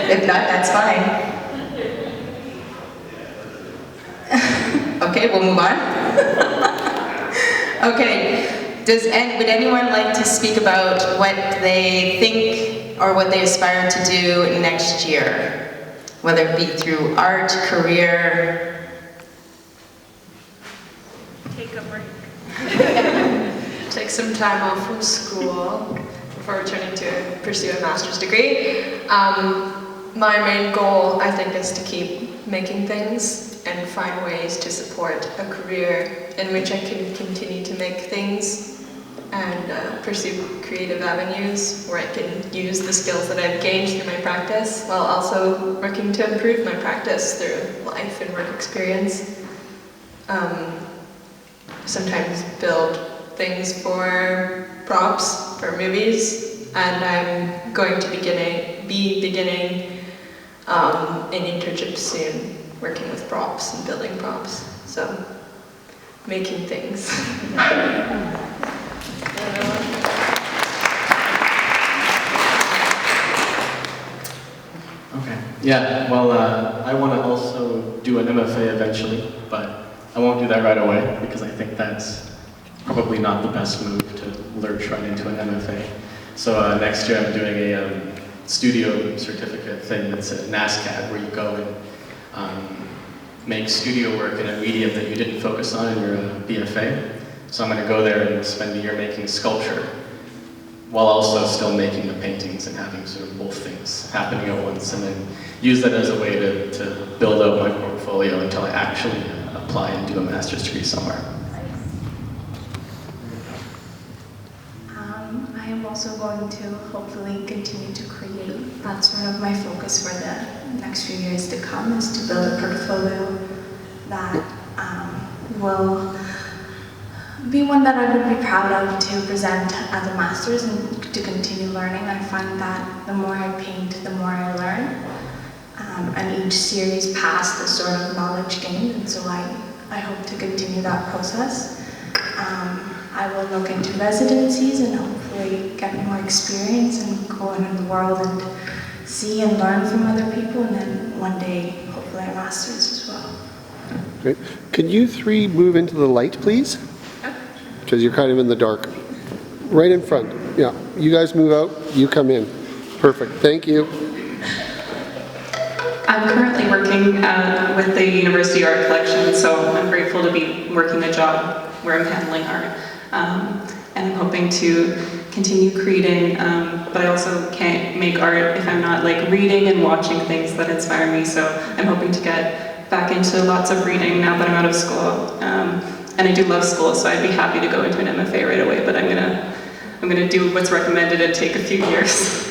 If not, that's fine. Okay, we'll move on. Okay, would anyone like to speak about what they think or what they aspire to do next year? Whether it be through art, career. Take a break. Take some time off from school before returning to pursue a master's degree. My main goal, I think, is to keep making things and find ways to support a career in which I can continue to make things and pursue creative avenues where I can use the skills that I've gained through my practice while also working to improve my practice through life and work experience. Sometimes build things for props for movies, and I'm going to be beginning an internship soon, working with props and building props. So, making things. Okay. Yeah. Well, I want to also do an MFA eventually, but I won't do that right away because I think that's probably not the best move to lurch right into an MFA. So next year I'm doing a studio certificate thing that's a NASCAD where you go and make studio work in a medium that you didn't focus on in your BFA. So I'm going to go there and spend a year making sculpture while also still making the paintings and having sort of both things happening at once, and then use that as a way to build out my portfolio until I actually apply and do a master's degree somewhere. I am also going to hopefully continue to create. That's sort of my focus for the next few years to come, is to build a portfolio that will be one that I would be proud of to present as a master's and to continue learning. I find that the more I paint, the more I learn. And each series past the sort of knowledge gained, and so I hope to continue that process. I will look into residencies and hopefully get more experience and go out in the world and see and learn from other people, and then one day hopefully a master's as well. Great. Could you three move into the light, please? Because you're kind of in the dark. Right in front. Yeah. You guys move out, you come in. Perfect. Thank you. I'm currently working with the University Art Collection, so I'm grateful to be working a job where I'm handling art. And I'm hoping to continue creating, but I also can't make art if I'm not like reading and watching things that inspire me, so I'm hoping to get back into lots of reading now that I'm out of school. And I do love school, so I'd be happy to go into an MFA right away, but I'm gonna do what's recommended and take a few years.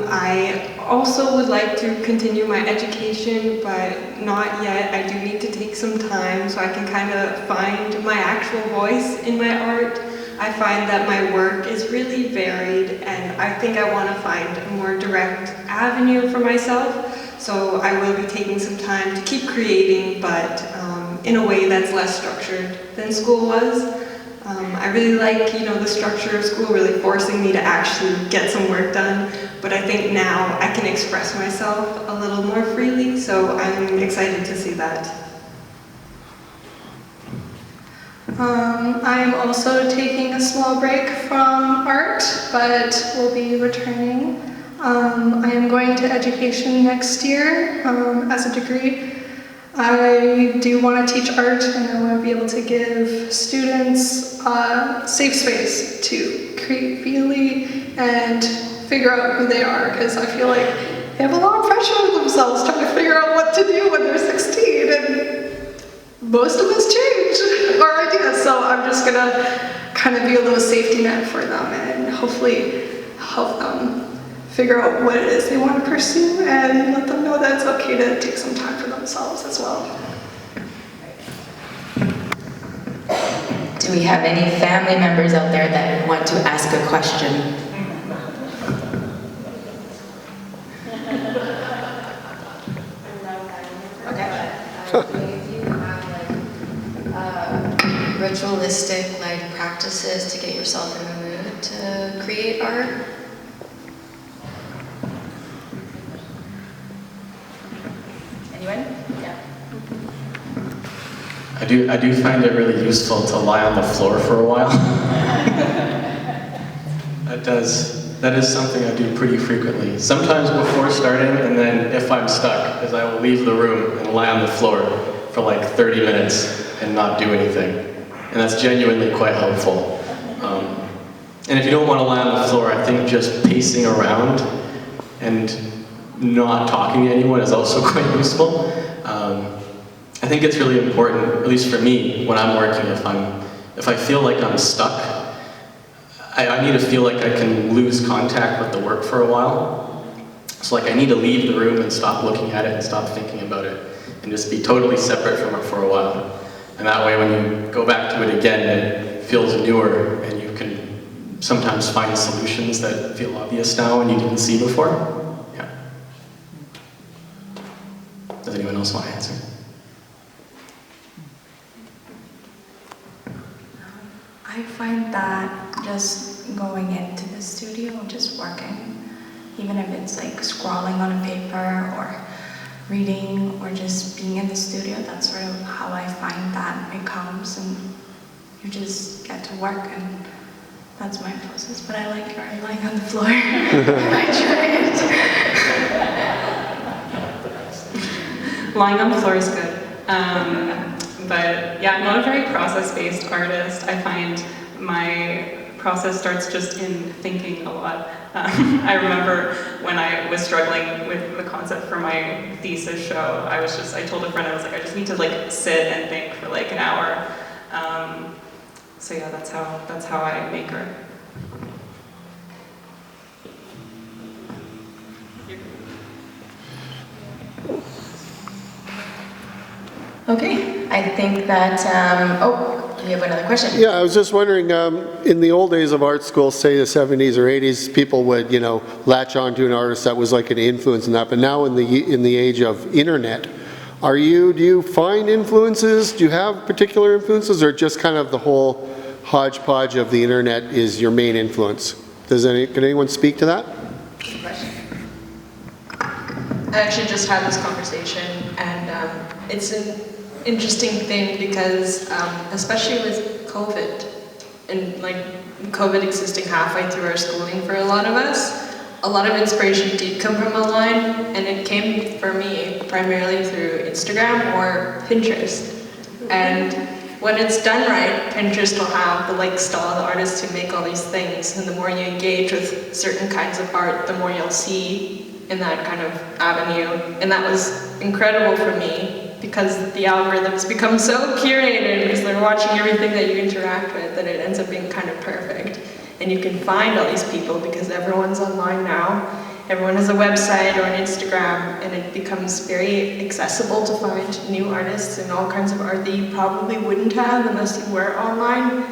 I also would like to continue my education, but not yet. I do need to take some time so I can kind of find my actual voice in my art. I find that my work is really varied, and I think I want to find a more direct avenue for myself. So I will be taking some time to keep creating, but in a way that's less structured than school was. I really like, the structure of school really forcing me to actually get some work done, but I think now I can express myself a little more freely, so I'm excited to see that. I am also taking a small break from art, but will be returning. I am going to education next year as a degree. I do want to teach art, and I want to be able to give students a safe space to create freely and figure out who they are, because I feel like they have a lot of pressure on themselves trying to figure out what to do when they're 16, and most of us change our ideas, so I'm just gonna kind of be a little safety net for them and hopefully help them figure out what it is they want to pursue and let them know that it's okay to take some time for themselves as well. Do we have any family members out there that want to ask a question? Okay. If you have like ritualistic like practices to get yourself in the mood to create art? Anyone? Yeah. I do find it really useful to lie on the floor for a while. That is something I do pretty frequently. Sometimes before starting, and then if I'm stuck, is I will leave the room and lie on the floor for like 30 minutes and not do anything. And that's genuinely quite helpful. And if you don't want to lie on the floor, I think just pacing around and not talking to anyone is also quite useful. I think it's really important, at least for me, when I'm working, if I feel like I'm stuck, I need to feel like I can lose contact with the work for a while. So like I need to leave the room and stop looking at it and stop thinking about it and just be totally separate from it for a while. And that way when you go back to it again, it feels newer and you can sometimes find solutions that feel obvious now and you didn't see before. Yeah. Does anyone else want to answer? I find that just going into the studio, just working, even if it's like scrawling on a paper or reading or just being in the studio, that's sort of how I find that it comes and you just get to work, and that's my process. But I like your lying on the floor. I try it. Lying on the floor is good. But yeah, I'm not a very process-based artist. I find my process starts just in thinking a lot. I remember when I was struggling with the concept for my thesis show, I told a friend, I was like, I just need to like sit and think for like an hour. So yeah, that's how I make art. Okay, I think that, we have another question. Yeah, I was just wondering, in the old days of art school, say the 70s or 80s, people would, latch on to an artist that was like an influence in that. But now in the age of internet, do you find influences? Do you have particular influences, or just kind of the whole hodgepodge of the internet is your main influence? Can anyone speak to that? Good question. I actually just had this conversation, and it's an interesting thing because, especially with COVID, and like COVID existing halfway through our schooling for a lot of us, a lot of inspiration did come from online, and it came for me primarily through Instagram or Pinterest. And when it's done right, Pinterest will have the style of the artist to make all these things, and the more you engage with certain kinds of art, the more you'll see in that kind of avenue. And that was incredible for me because the algorithms become so curated because they're watching everything that you interact with that it ends up being kind of perfect. And you can find all these people because everyone's online now. Everyone has a website or an Instagram, and it becomes very accessible to find new artists and all kinds of art that you probably wouldn't have unless you were online.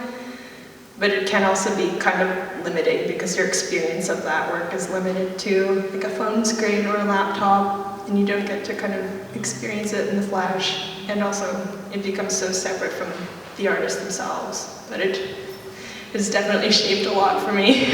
But it can also be kind of limiting because your experience of that work is limited to like a phone screen or a laptop, and you don't get to kind of experience it in the flesh. And also, it becomes so separate from the artists themselves. But it has definitely shaped a lot for me.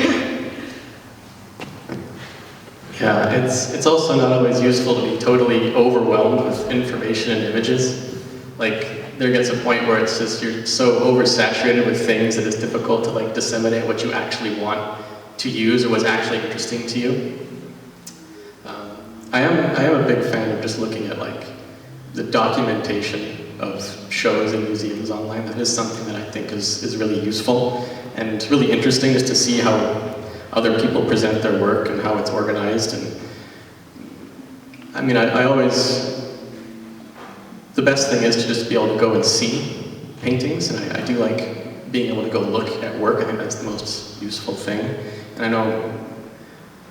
Yeah, it's also not always useful to be totally overwhelmed with information and images. Like, there gets a point where it's just, you're so oversaturated with things that it's difficult to disseminate what you actually want to use or what's actually interesting to you. I am a big fan of just looking at the documentation of shows and museums online. That is something that I think is really useful and really interesting, just to see how other people present their work and how it's organized. And I mean, I always, the best thing is to just be able to go and see paintings, and I do like being able to go look at work. I think that's the most useful thing. And I know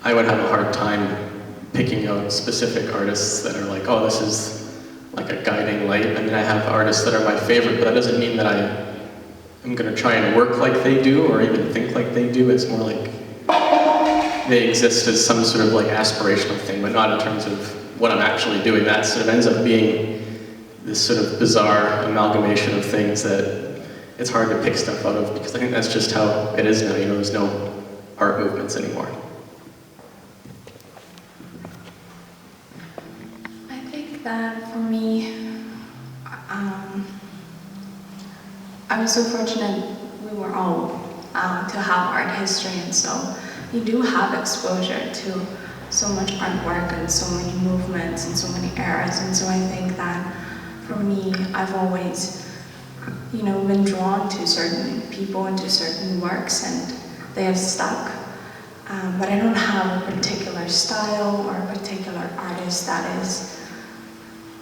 I would have a hard time picking out specific artists that are like, oh, this is like a guiding light. I mean, I have artists that are my favorite, but that doesn't mean that I'm going to try and work like they do or even think like they do. It's more like they exist as some sort of aspirational thing, but not in terms of what I'm actually doing. That sort of ends up being this sort of bizarre amalgamation of things that it's hard to pick stuff out of, because I think that's just how it is now, you know, there's no art movements anymore. I think that for me, I was so fortunate we were all to have art history, and so you do have exposure to so much artwork and so many movements and so many eras, and so I think that for me, I've always, you know, been drawn to certain people and to certain works, and they have stuck. But I don't have a particular style or a particular artist that is,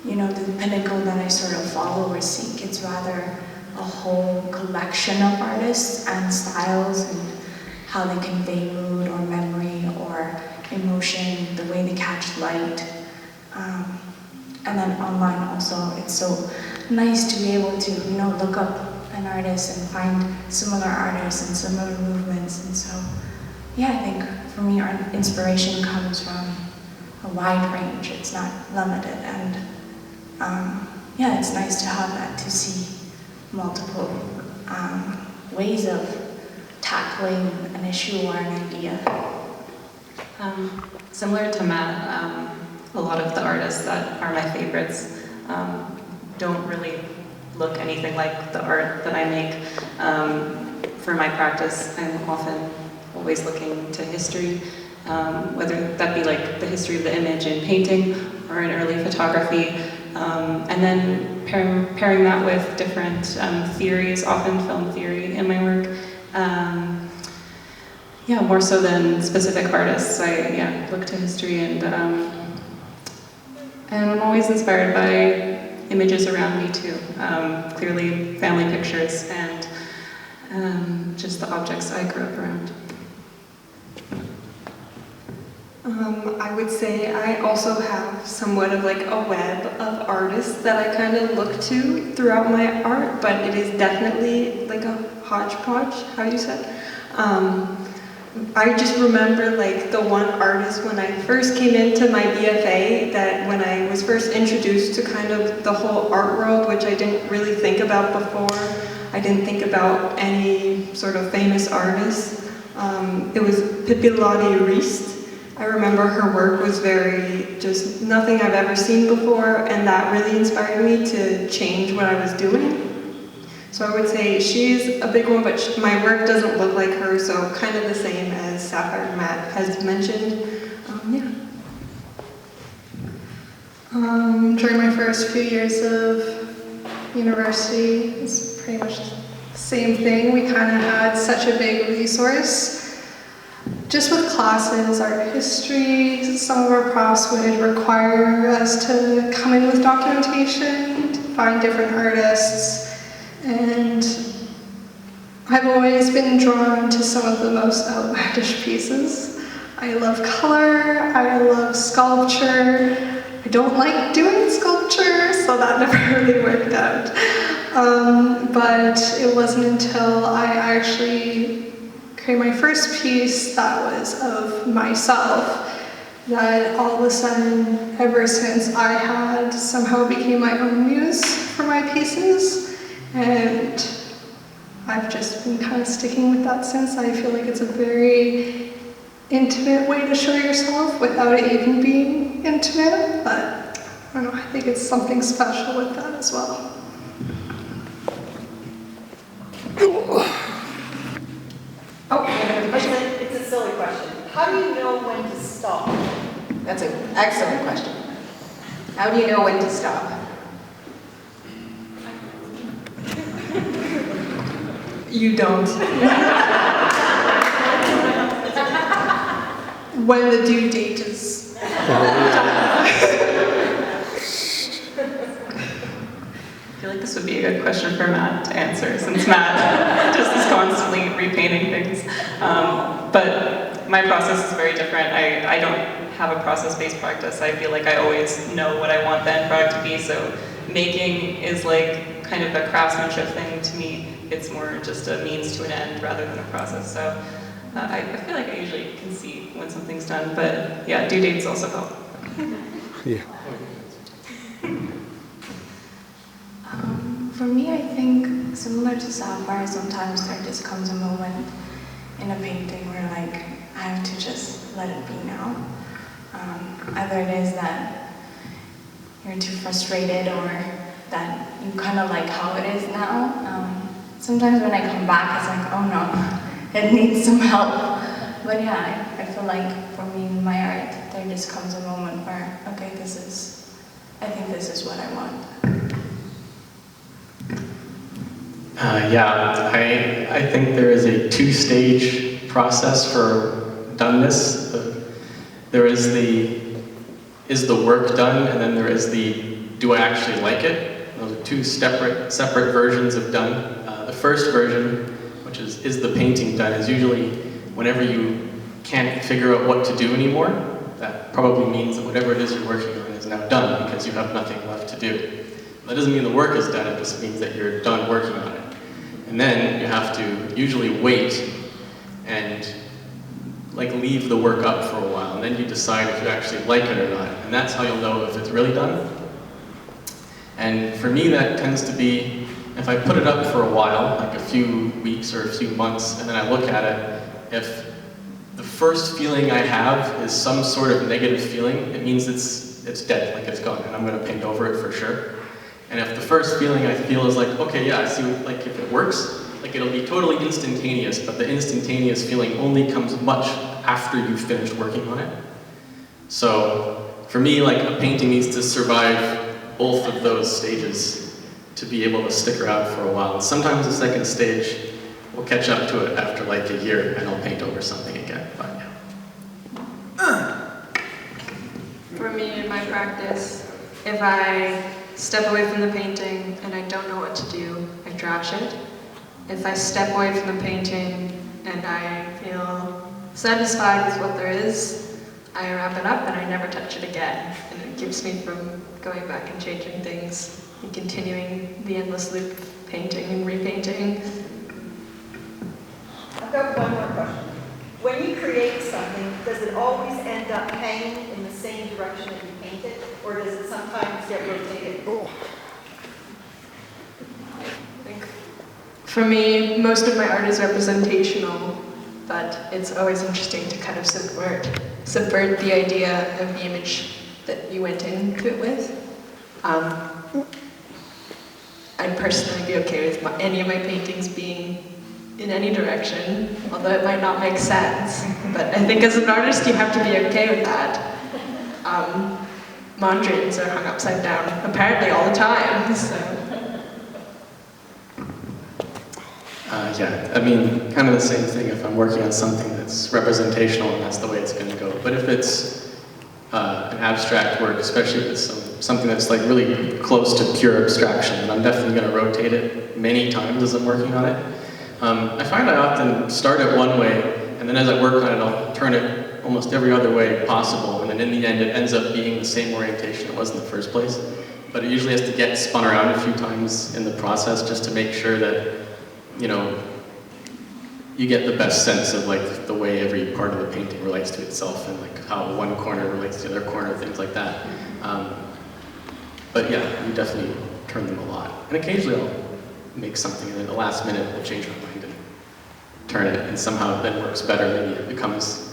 you know, the pinnacle that I sort of follow or seek. It's rather a whole collection of artists and styles and how they convey mood or memory or emotion, the way they catch light. And then online also, it's so nice to be able to, you know, look up an artist and find similar artists and similar movements. And so, yeah, I think for me, art inspiration comes from a wide range. It's not limited. And yeah, it's nice to have that, to see multiple ways of tackling an issue or an idea. Similar to Matt, a lot of the artists that are my favorites don't really look anything like the art that I make. For my practice, I'm often always looking to history, whether that be like the history of the image in painting or in early photography, and then pairing that with different theories, often film theory in my work. Yeah, more so than specific artists, I look to history, and I'm always inspired by images around me too. Clearly family pictures and just the objects I grew up around. I would say I also have somewhat of like a web of artists that I kind of look to throughout my art, but it is definitely like a hodgepodge, how you said. I just remember like the one artist when I first came into my BFA, that when I was first introduced to kind of the whole art world, which I didn't really think about before. I didn't think about any sort of famous artists. It was Pippi Lottie-Riest. I remember her work was very, just nothing I've ever seen before, and that really inspired me to change what I was doing. So I would say she's a big one, but my work doesn't look like her, so kind of the same as Sapphire and Matt has mentioned. Yeah. During my first few years of university, it's pretty much the same thing. We kind of had such a big resource. Just with classes, art history, some of our profs would require us to come in with documentation, to find different artists. And I've always been drawn to some of the most outlandish pieces. I love color, I love sculpture. I don't like doing sculpture, so that never really worked out. But it wasn't until I actually created my first piece that was of myself that all of a sudden, ever since, I had somehow became my own muse for my pieces. And I've just been kind of sticking with that since. I feel like it's a very intimate way to show yourself without it even being intimate, but I don't know, I think it's something special with that as well. Oh, another question? It's a silly question. How do you know when to stop? That's an excellent question. How do you know when to stop? You don't. When the due date is I feel like this would be a good question for Matt to answer, since Matt just is constantly repainting things. But my process is very different. I don't have a process-based practice. I feel like I always know what I want the end product to be, so making is like kind of a craftsmanship thing to me. It's more just a means to an end rather than a process. So I feel like I usually can see when something's done, but yeah, due dates also help. Yeah. For me, I think similar to Sapphire, sometimes there just comes a moment in a painting where like I have to just let it be now. Either it is that you're too frustrated or that you kind of like how it is now. Sometimes when I come back, it's like, oh no, it needs some help. But yeah, I feel like for me in my art, there just comes a moment where, okay, I think this is what I want. Yeah, I think there is a two-stage process for doneness. There is the work done, and then there is do I actually like it? Those are two separate versions of done. The first version, which is the painting done, is usually whenever you can't figure out what to do anymore. That probably means that whatever it is you're working on is now done because you have nothing left to do. That doesn't mean the work is done, it just means that you're done working on it. And then you have to usually wait and like leave the work up for a while, and then you decide if you actually like it or not. And that's how you'll know if it's really done. And for me, that tends to be, if I put it up for a while, like a few weeks or a few months, and then I look at it, if the first feeling I have is some sort of negative feeling, it means it's dead, like it's gone, and I'm gonna paint over it for sure. And if the first feeling I feel is like, okay, yeah, I see, like if it works, like it'll be totally instantaneous, but the instantaneous feeling only comes much after you've finished working on it. So for me, like a painting needs to survive both of those stages to be able to stick around for a while. And sometimes the second stage will catch up to it after like a year and I'll paint over something again, but yeah. For me, in my practice, if I step away from the painting and I don't know what to do, I trash it. If I step away from the painting and I feel satisfied with what there is, I wrap it up and I never touch it again. And it keeps me from going back and changing things and continuing the endless loop of painting and repainting. I've got one more question. When you create something, does it always end up hanging in the same direction that you paint it, or does it sometimes get rotated? For me, most of my art is representational, but it's always interesting to kind of subvert the idea of the image that you went into it with. I'd personally be okay with any of my paintings being in any direction, although it might not make sense. But I think as an artist, you have to be okay with that. Mondrians are hung upside down, apparently all the time, so. Yeah, I mean, kind of the same thing if I'm working on something that's representational and that's the way it's going to go. But if it's an abstract work, especially if it's something that's like really close to pure abstraction, then I'm definitely going to rotate it many times as I'm working on it. I find I often start it one way, and then as I work on it, I'll turn it almost every other way possible, and then in the end it ends up being the same orientation it was in the first place. But it usually has to get spun around a few times in the process just to make sure that, you know, you get the best sense of like the way every part of the painting relates to itself and like how one corner relates to the other corner, things like that. But yeah, you definitely turn them a lot. And occasionally I'll make something and at the last minute I'll change my mind and turn it, and somehow it then works better. Maybe it becomes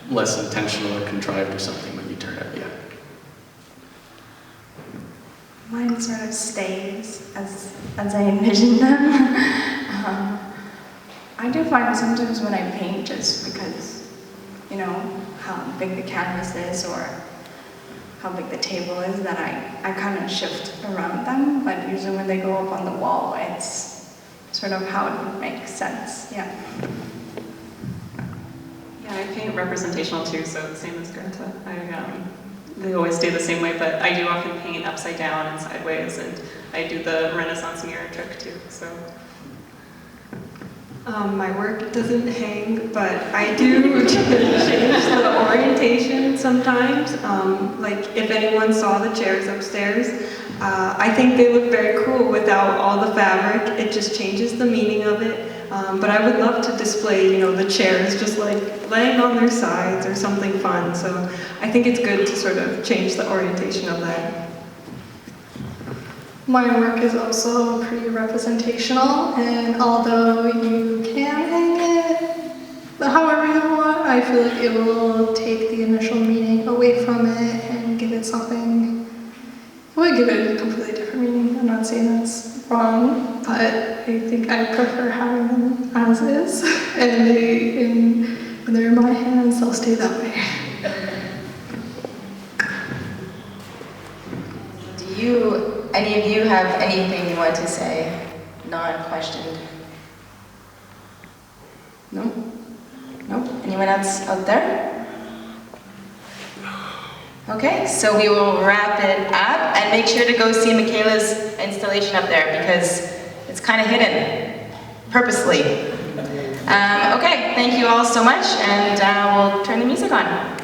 less intentional or contrived or something when you turn it, yeah. Mine sort of stays as I envision them. I do find sometimes when I paint, just because, you know, how big the canvas is or how big the table is, that I kind of shift around them, but usually when they go up on the wall, it's sort of how it would make sense, yeah. Yeah, I paint representational too, so same as Grete. They always stay the same way, but I do often paint upside down and sideways, and I do the Renaissance mirror trick too, so. My work doesn't hang, but I do change the orientation sometimes. Like if anyone saw the chairs upstairs, I think they look very cool without all the fabric. It just changes the meaning of it. But I would love to display, you know, the chairs just like laying on their sides or something fun. So I think it's good to sort of change the orientation of that. my work is also pretty representational, and although you can hang it however you want, I feel like it will take the initial meaning away from it and give it something. It would give it a completely different meaning. I'm not saying that's wrong, but I think I prefer having them as is, and when they're in my hands, they'll stay that way. Do any of you have anything you want to say, non-questioned? No? No? Anyone else out there? Okay, so we will wrap it up, and make sure to go see Michaela's installation up there, because it's kind of hidden, purposely. Okay, thank you all so much, and we'll turn the music on.